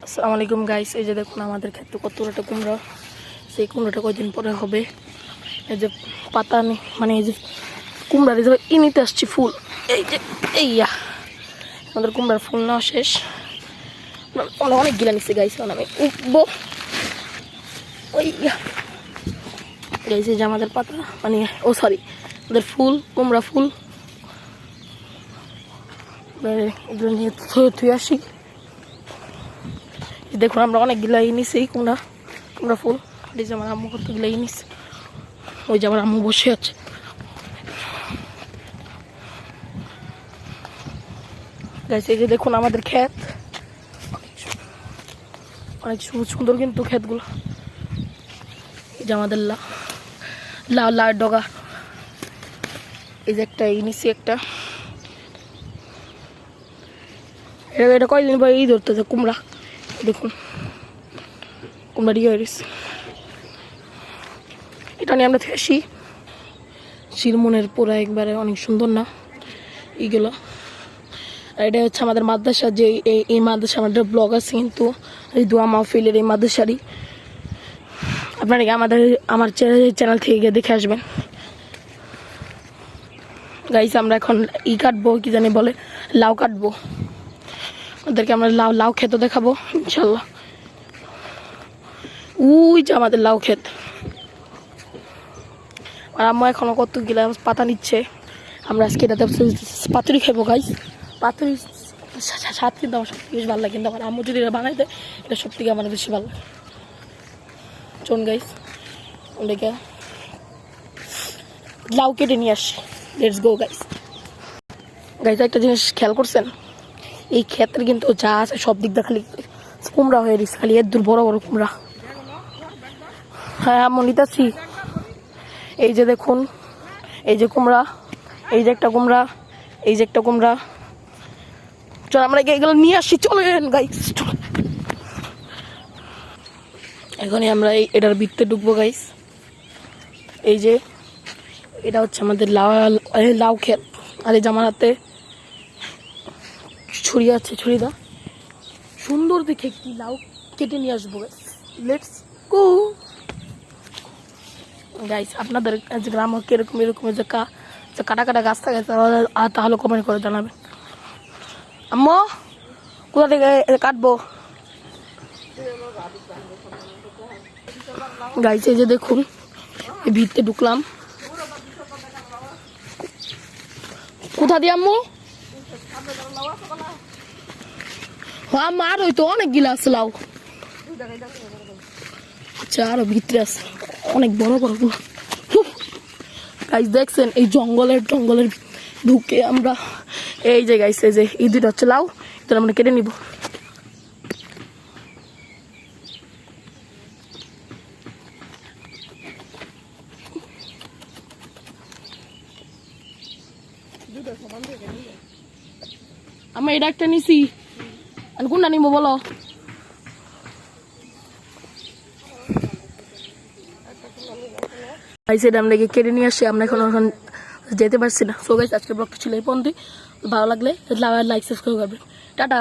আসসালামু আলাইকুম গাইস, এই যে দেখুন আমাদের ক্ষেত্রে কতটা কুমড়া। সেই কুমড়াটা কয়দিন পরে হবে। এই যে পাতা নেই, মানে এই যে কুমড়ার এই যে ইনিতে আসছি ফুল। এই যে এইয়া আমাদের কুমড়ার ফুল নেওয়া শেষ। আমরা অনেক গিলা নিচ্ছি গাইস, মানে আমি উঠবো। ওই গাইস এই যে আমাদের পাতা, মানে ও সরি আমাদের ফুল, কুমড়া ফুল। এগুলো নিয়ে থুয়ে আসি। দেখুন আমরা অনেক গিলাই নিছি কুমড়া ফুল। এই যে আমার আম্মু কত গিলাই নিছে। ওই যে আমার আম্মু বসে আছে। গাইস এই যে দেখুন আমাদের ক্ষেত, অনেক সুন্দর কিন্তু ক্ষেতগুলো। এই যে আমাদের লাউ ডগা। এই যে একটা এই নিছি একটা। এটা কয়দিন পরে এই ধরতেছে কুমড়া। দেখুন কুমড়া দিয়ে গেছে। এটা নিয়ে আমরা আসি। শিরমনের পুরা একবারে অনেক সুন্দর না এইগুলো। আর এটা হচ্ছে আমাদের মাদ্রাসা, যে এই মাদ্রাসা আমাদের ব্লগ আছে কিন্তু এই দোয়া মাহফিলের এই মাদ্রাসারই। আপনারা আমার চ্যানেল থেকে গিয়ে দেখে আসবেন গাইস। আমরা এখন কাটবো, কি জানি বলে, লাউ কাটবো। ওদেরকে আমরা লাউ খেতে দেখাবো ইনশাল্লাহ। ওই যে আমাদের লাউ ক্ষেত। আর আম্মু এখনো কত গিলা পাতা নিচ্ছে। আমরা আজকে এটাতে পাতুরি খাবো গাইস। পাতুরি স্বাদ কিন্তু আমার সব থেকে বেশি ভালো লাগে, কিন্তু আমার আম্মু যদি এটা বানাই দেয় এটা সব থেকে আমার বেশি ভালো লাগে। চল গাইস ওদেরকে লাউ কেটে নিয়ে আসি। Let's go guys. গাইস একটা জিনিস খেয়াল করছেন, এই ক্ষেত্রে কিন্তু যা আছে সব দিক দিয়ে খালি কুমড়া হয়ে গেছে, খালি এর দূর বড় বড় কুমড়া। হ্যাঁ আম্মু নিতাছি। এই যে দেখুন, এই যে কুমড়া, এই যে একটা কুমড়া, এই যে একটা কুমড়া। চল আমরা এগুলো নিয়ে আসি, চলেন গাইস। এখনই আমরা এটার ভিতরে ঢুকবো গাইস। এই যে এটা হচ্ছে আমাদের লাউ ক্ষেত। আর এই যে আমার হাতে ছুরি আছে, ছুরিদা সুন্দর দেখে একটি লাউ কেটে নিয়ে আসবো গাইস। Let's go guys. আপনাদের গ্রাম কিরকম এরকম যে কাটা কাটা গাছ থাকে তাহলে কমেন্ট করে জানাবেন। আম্মু কোথা থেকে কাটবো গাইস? এই যে দেখুন এই ভিতরে ঢুকলাম। কোথা দিয়ে আম্মু? হ্যাঁ মার ওই তো অনেক গিলা আছে লাউ। আচ্ছা আরো ভিতরে আছে অনেক বড় বড় গাইস। দেখছেন এই জঙ্গলের ঢুকে আমরা এই যে গাইস এই যে এই দুটো হচ্ছে লাউ, এটা আমরা কেটে নিব। আমি এটা একটা নিছি, আর কোনটা নিবো বলো? গাইস এটা আমরা কেটে নিয়ে আসি। আমরা এখন যেতে পারছি না। সো গাইস আজকের ব্লগটা ছিল এই পর্যন্তই। ভালো লাগলে লাইক সাবস্ক্রাইব করবেন। টাটা।